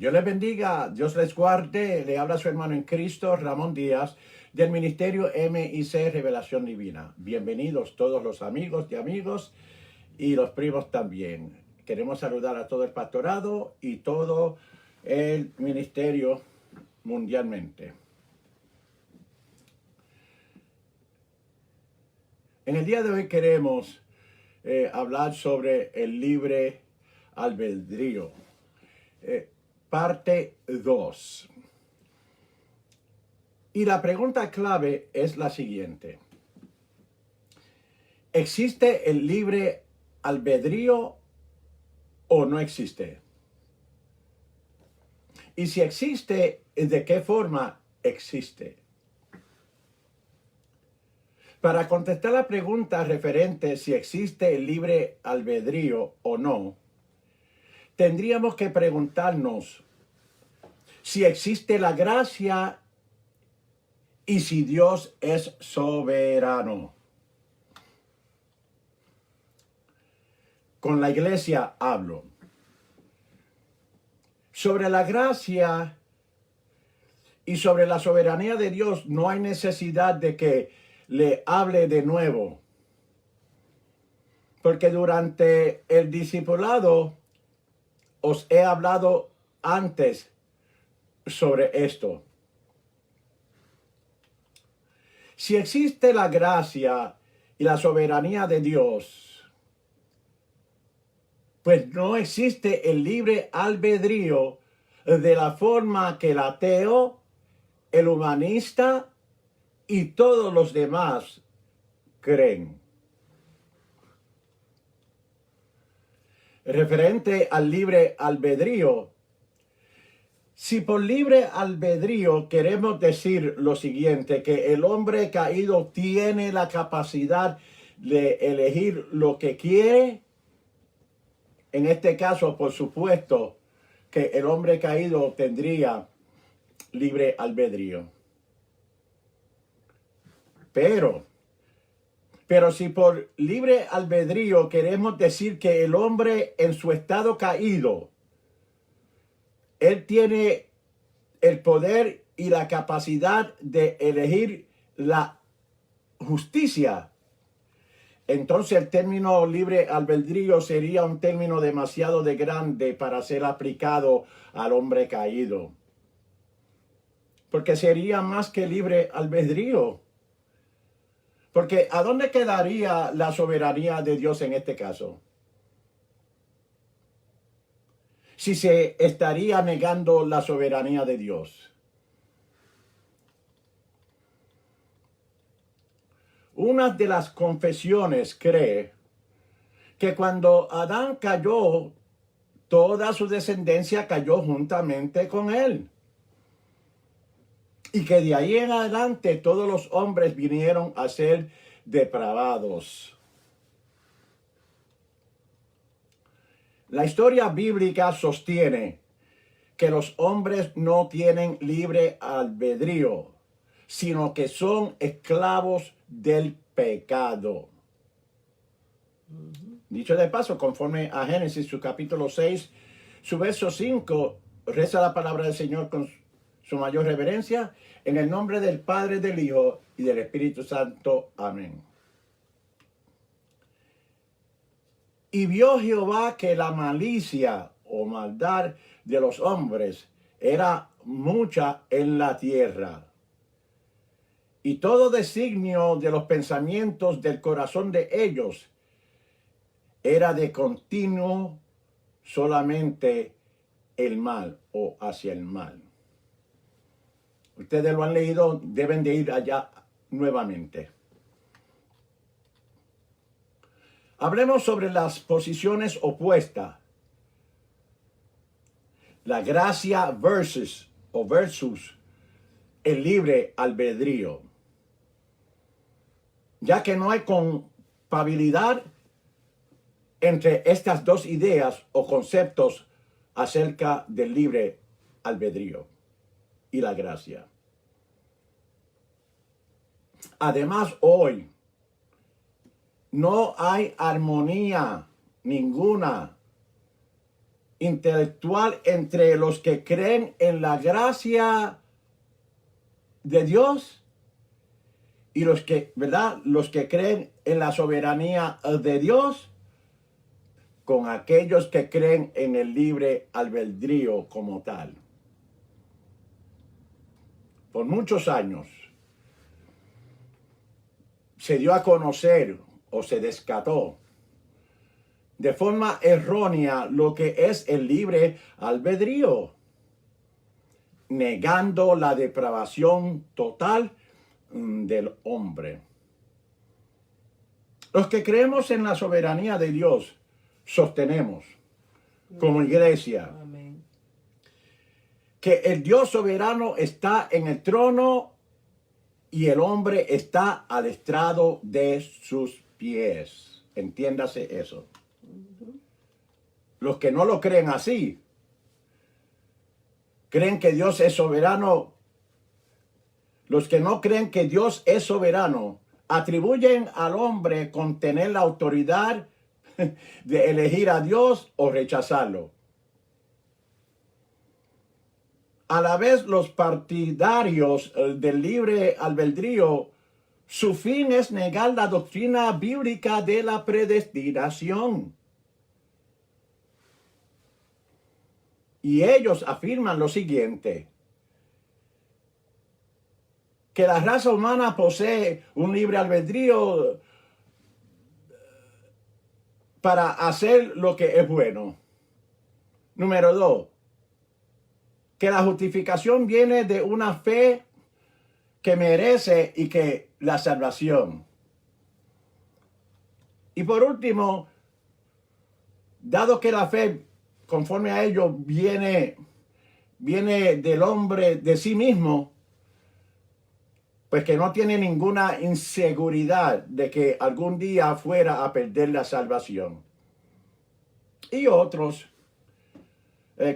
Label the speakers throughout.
Speaker 1: Dios les bendiga, Dios les guarde. Le habla su hermano en Cristo, Ramón Díaz, del Ministerio MIC Revelación Divina. Bienvenidos todos los amigos de amigos y los primos también. Queremos saludar a todo el pastorado y todo el ministerio mundialmente. En el día de hoy queremos hablar sobre el libre albedrío. Parte 2. Y la pregunta clave es la siguiente. ¿Existe el libre albedrío o no existe? Y si existe, ¿de qué forma existe? Para contestar la pregunta referente si existe el libre albedrío o no, tendríamos que preguntarnos si existe la gracia y si Dios es soberano. Con la iglesia hablo. Sobre la gracia y sobre la soberanía de Dios no hay necesidad de que le hable de nuevo. Porque durante el discipulado os he hablado antes sobre esto. Si existe la gracia y la soberanía de Dios, pues no existe el libre albedrío de la forma que el ateo, el humanista y todos los demás creen. Referente al libre albedrío, si por libre albedrío queremos decir lo siguiente, que el hombre caído tiene la capacidad de elegir lo que quiere, en este caso, por supuesto, que el hombre caído tendría libre albedrío. Pero si por libre albedrío queremos decir que el hombre en su estado caído, él tiene el poder y la capacidad de elegir la justicia, entonces el término libre albedrío sería un término demasiado grande para ser aplicado al hombre caído. Porque sería más que libre albedrío. Porque ¿a dónde quedaría la soberanía de Dios en este caso? Si se estaría negando la soberanía de Dios. Una de las confesiones cree que cuando Adán cayó, toda su descendencia cayó juntamente con él. Y que de ahí en adelante todos los hombres vinieron a ser depravados. La historia bíblica sostiene que los hombres no tienen libre albedrío, sino que son esclavos del pecado. Dicho de paso, conforme a Génesis, su capítulo 6, su verso 5, reza la palabra del Señor con su mayor reverencia, en el nombre del Padre, del Hijo y del Espíritu Santo. Amén. Y vio Jehová que la malicia o maldad de los hombres era mucha en la tierra, y todo designio de los pensamientos del corazón de ellos era de continuo solamente el mal o hacia el mal. Ustedes lo han leído, deben de ir allá nuevamente. Hablemos sobre las posiciones opuestas. La gracia versus el libre albedrío. Ya que no hay compatibilidad entre estas dos ideas o conceptos acerca del libre albedrío y la gracia. Además, hoy no hay armonía ninguna intelectual entre los que creen en la gracia de Dios y los que, ¿verdad? Los que creen en la soberanía de Dios con aquellos que creen en el libre albedrío como tal. Por muchos años se dio a conocer o se descartó de forma errónea lo que es el libre albedrío, negando la depravación total del hombre. Los que creemos en la soberanía de Dios sostenemos como iglesia que el Dios soberano está en el trono y el hombre está al estrado de sus pies. Entiéndase eso. Los que no lo creen así, creen que Dios es soberano. Los que no creen que Dios es soberano, atribuyen al hombre con tener la autoridad de elegir a Dios o rechazarlo. A la vez, los partidarios del libre albedrío, su fin es negar la doctrina bíblica de la predestinación. Y ellos afirman lo siguiente: que la raza humana posee un libre albedrío para hacer lo que es bueno. Número 2, que la justificación viene de una fe que merece y que la salvación. Y por último, dado que la fe, conforme a ello, viene del hombre de sí mismo, pues que no tiene ninguna inseguridad de que algún día fuera a perder la salvación. Y otros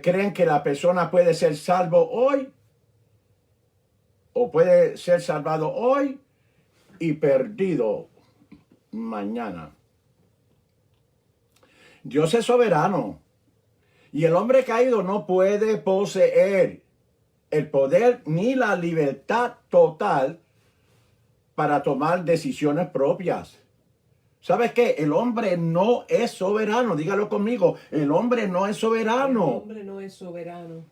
Speaker 1: creen que la persona puede ser salvo hoy o puede ser salvado hoy y perdido mañana. Dios es soberano y el hombre caído no puede poseer el poder ni la libertad total para tomar decisiones propias. ¿Sabes qué? El hombre no es soberano. Dígalo conmigo. El hombre no es soberano.
Speaker 2: El hombre no es soberano.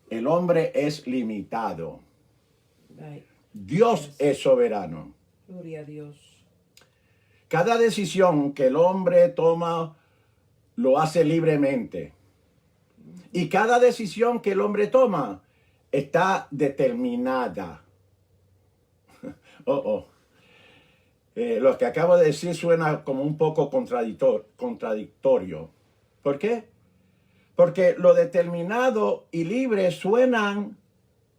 Speaker 1: El hombre es limitado.
Speaker 2: Right.
Speaker 1: Dios es soberano.
Speaker 2: Gloria a Dios.
Speaker 1: Cada decisión que el hombre toma lo hace libremente. Y cada decisión que el hombre toma está determinada. Lo que acabo de decir suena como un poco contradictorio. ¿Por qué? Porque lo determinado y libre suenan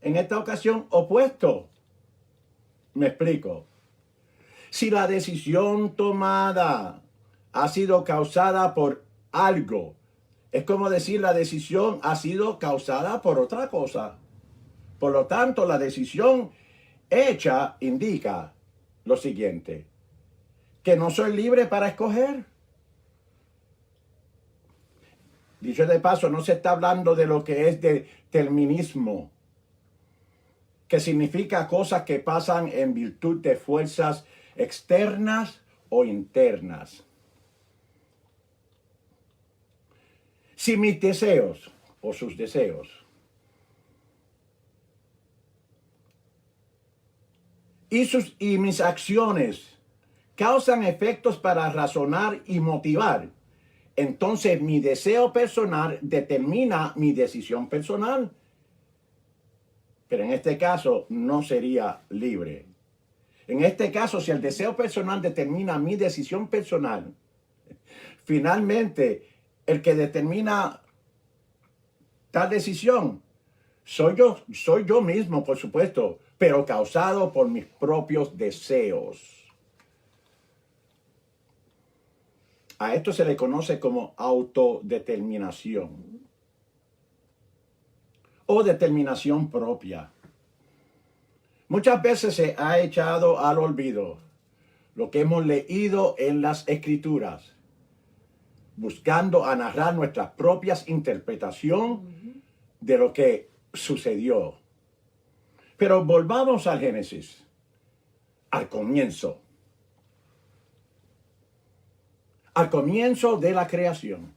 Speaker 1: en esta ocasión opuestos. Me explico. Si la decisión tomada ha sido causada por algo, es como decir la decisión ha sido causada por otra cosa. Por lo tanto, la decisión hecha indica lo siguiente: que no soy libre para escoger. Dicho de paso, no se está hablando de lo que es determinismo, que significa cosas que pasan en virtud de fuerzas externas o internas. Si mis deseos o sus deseos y mis acciones causan efectos para razonar y motivar, entonces mi deseo personal determina mi decisión personal. Pero en este caso no sería libre. En este caso, si el deseo personal determina mi decisión personal, finalmente el que determina tal decisión soy yo mismo, por supuesto, pero causado por mis propios deseos. A esto se le conoce como autodeterminación o determinación propia. Muchas veces se ha echado al olvido lo que hemos leído en las Escrituras, buscando a narrar nuestras propias interpretaciones de lo que sucedió. Pero volvamos al Génesis, al comienzo de la creación.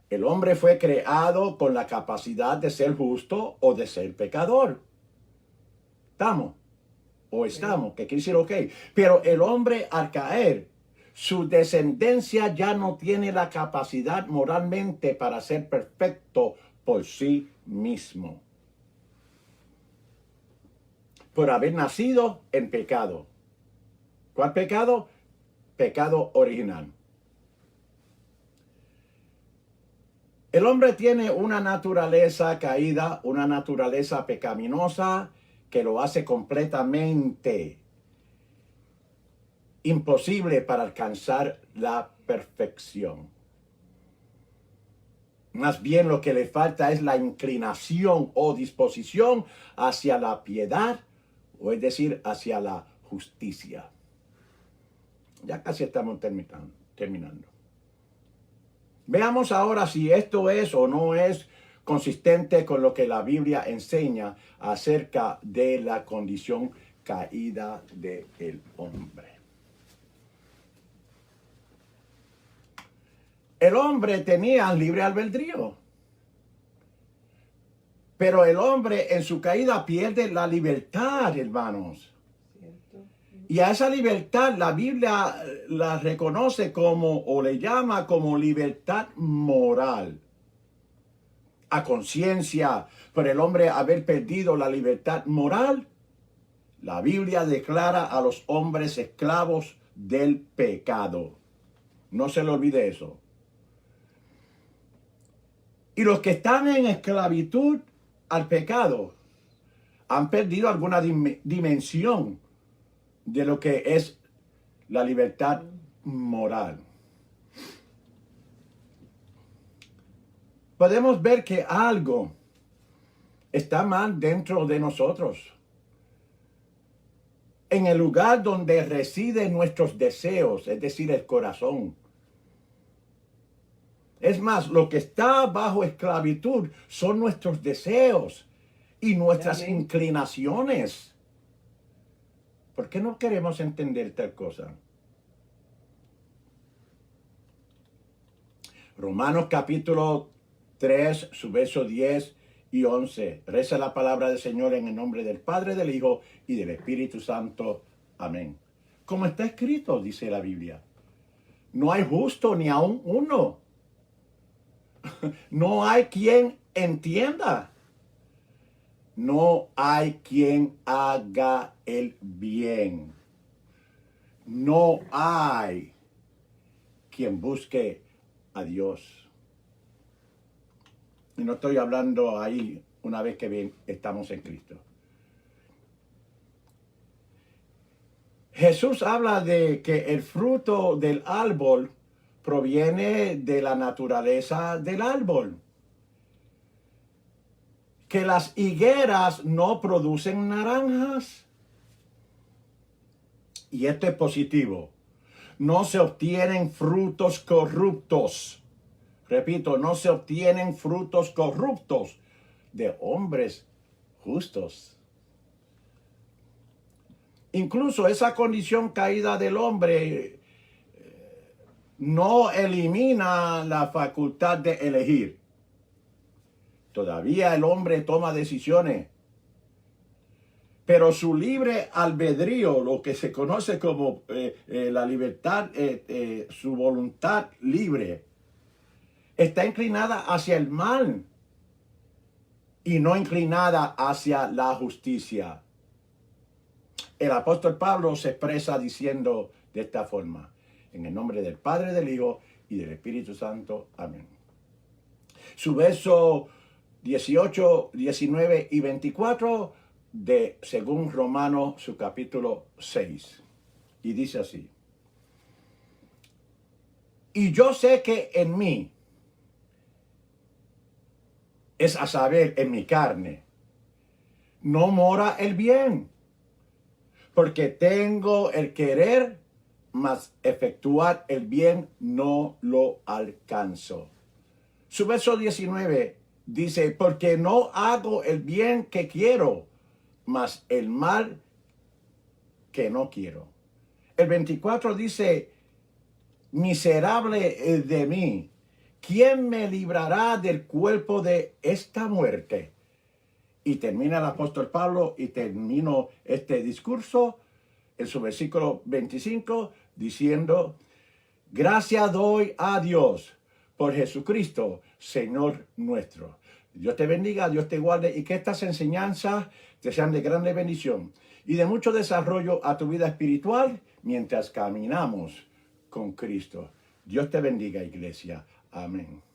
Speaker 1: El hombre fue creado con la capacidad de ser justo o de ser pecador. ¿Estamos? O estamos, que quiere decir ok. Pero el hombre al caer, su descendencia ya no tiene la capacidad moralmente para ser perfecto por sí mismo. Por haber nacido en pecado. ¿Cuál pecado? Pecado original. El hombre tiene una naturaleza caída, una naturaleza pecaminosa que lo hace completamente imposible para alcanzar la perfección. Más bien lo que le falta es la inclinación o disposición hacia la piedad, o es decir, hacia la justicia. Ya casi estamos terminando. Veamos ahora si esto es o no es consistente con lo que la Biblia enseña acerca de la condición caída del hombre. El hombre tenía libre albedrío, pero el hombre en su caída pierde la libertad, hermanos.
Speaker 2: ¿Cierto?
Speaker 1: Y a esa libertad la Biblia la reconoce como, o le llama como libertad moral. A conciencia por el hombre haber perdido la libertad moral, la Biblia declara a los hombres esclavos del pecado. No se le olvide eso. Y los que están en esclavitud al pecado han perdido alguna dimensión de lo que es la libertad moral. Podemos ver que algo está mal dentro de nosotros. En el lugar donde residen nuestros deseos, es decir, el corazón. Es más, lo que está bajo esclavitud son nuestros deseos y nuestras inclinaciones. ¿Por qué no queremos entender tal cosa? Romanos capítulo 3, su verso 10 y 11. Reza la palabra del Señor en el nombre del Padre, del Hijo y del Espíritu Santo. Amén. Como está escrito, dice la Biblia, no hay justo ni aun uno. No hay quien entienda. No hay quien haga el bien. No hay quien busque a Dios. Y no estoy hablando ahí una vez que bien estamos en Cristo. Jesús habla de que el fruto del árbol proviene de la naturaleza del árbol. Que las higueras no producen naranjas. Y esto es positivo. No se obtienen frutos corruptos. Repito, no se obtienen frutos corruptos de hombres justos. Incluso esa condición caída del hombre no elimina la facultad de elegir. Todavía el hombre toma decisiones. Pero su libre albedrío, lo que se conoce como la libertad, su voluntad libre, está inclinada hacia el mal y no inclinada hacia la justicia. El apóstol Pablo se expresa diciendo de esta forma: en el nombre del Padre, del Hijo y del Espíritu Santo. Amén. Su verso 18, 19 y 24 de según Romanos, su capítulo 6. Y dice así: y yo sé que en mí, es a saber, en mi carne, no mora el bien, porque tengo el querer mas efectuar el bien no lo alcanzo. Su verso 19 dice, porque no hago el bien que quiero, mas el mal que no quiero. El 24 dice, miserable de mí, ¿quién me librará del cuerpo de esta muerte? Y termina el apóstol Pablo y termino este discurso en su versículo 25 diciendo, gracias doy a Dios por Jesucristo, Señor nuestro. Dios te bendiga, Dios te guarde y que estas enseñanzas te sean de grande bendición y de mucho desarrollo a tu vida espiritual mientras caminamos con Cristo. Dios te bendiga, iglesia. Amén.